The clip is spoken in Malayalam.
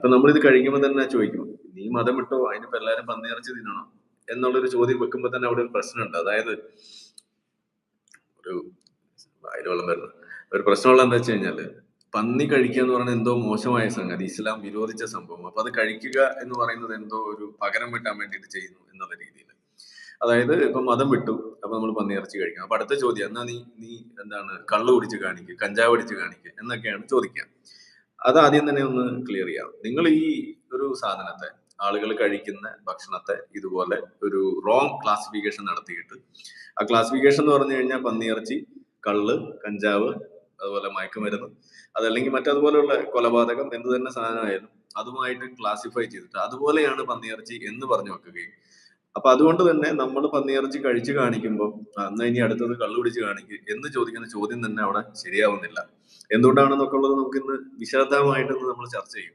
ഇപ്പൊ നമ്മളിത് കഴിക്കുമ്പോൾ തന്നെ ചോദിക്കും, നീ മതം വിട്ടോ, അതിനിപ്പോ എല്ലാരും പന്നിയിറച്ചി തിന്നണോ എന്നുള്ളൊരു ചോദ്യം വെക്കുമ്പോ തന്നെ അവിടെ ഒരു പ്രശ്നമുണ്ട്. അതായത് ഒരു വായിൽ വെള്ളം വരുന്നത്, ഒരു പ്രശ്നമുള്ള എന്താ വെച്ച് കഴിഞ്ഞാല്, പന്നി കഴിക്കുക എന്ന് പറയുന്നത് എന്തോ മോശമായ സംഗതി, ഇസ്ലാം വിരോധിച്ച സംഭവം. അപ്പൊ അത് കഴിക്കുക എന്ന് പറയുന്നത് എന്തോ ഒരു പകരം വെട്ടാൻ വേണ്ടിയിട്ട് ചെയ്യുന്നു എന്നുള്ള രീതിയിൽ. അതായത് ഇപ്പൊ മതം വിട്ടു, അപ്പൊ നമ്മൾ പന്നിയിറച്ചി കഴിക്കണം. അപ്പൊ അടുത്ത ചോദ്യം, എന്നാ നീ നീ എന്താണ് കള്ളു കുടിച്ച് കാണിക്കുക, കഞ്ചാവ് അടിച്ച് കാണിക്കുക എന്നൊക്കെയാണ് ചോദിക്കുക. അത് ആദ്യം തന്നെ ഒന്ന് ക്ലിയർ ചെയ്യാം. നിങ്ങൾ ഈ ഒരു സാധനത്തെ, ആളുകൾ കഴിക്കുന്ന ഭക്ഷണത്തെ ഇതുപോലെ ഒരു റോങ് ക്ലാസിഫിക്കേഷൻ നടത്തിയിട്ട്, ആ ക്ലാസിഫിക്കേഷൻ എന്ന് പറഞ്ഞു കഴിഞ്ഞാൽ പന്നിയിറച്ചി, കള്ള്, കഞ്ചാവ്, അതുപോലെ മയക്കുമരുന്ന്, അതല്ലെങ്കിൽ മറ്റതുപോലെയുള്ള കൊലപാതകം, എന്ത് തന്നെ സാധനമായാലും അതുമായിട്ട് ക്ലാസിഫൈ ചെയ്തിട്ട് അതുപോലെയാണ് പന്നിയിറച്ചി എന്ന് പറഞ്ഞു വെക്കുകയും, അപ്പൊ അതുകൊണ്ട് തന്നെ നമ്മൾ പന്നിയിറച്ചി കഴിച്ചു കാണിക്കുമ്പോൾ എന്നാ ഇനി അടുത്തത് കള്ളു പിടിച്ച് കാണിക്കുക എന്ന് ചോദിക്കുന്ന ചോദ്യം തന്നെ അവിടെ ശരിയാവുന്നില്ല. എന്തുകൊണ്ടാണെന്നൊക്കെ ഉള്ളത് നമുക്ക് ഇന്ന് വിശദമായിട്ടൊന്ന് നമ്മൾ ചർച്ച ചെയ്യും.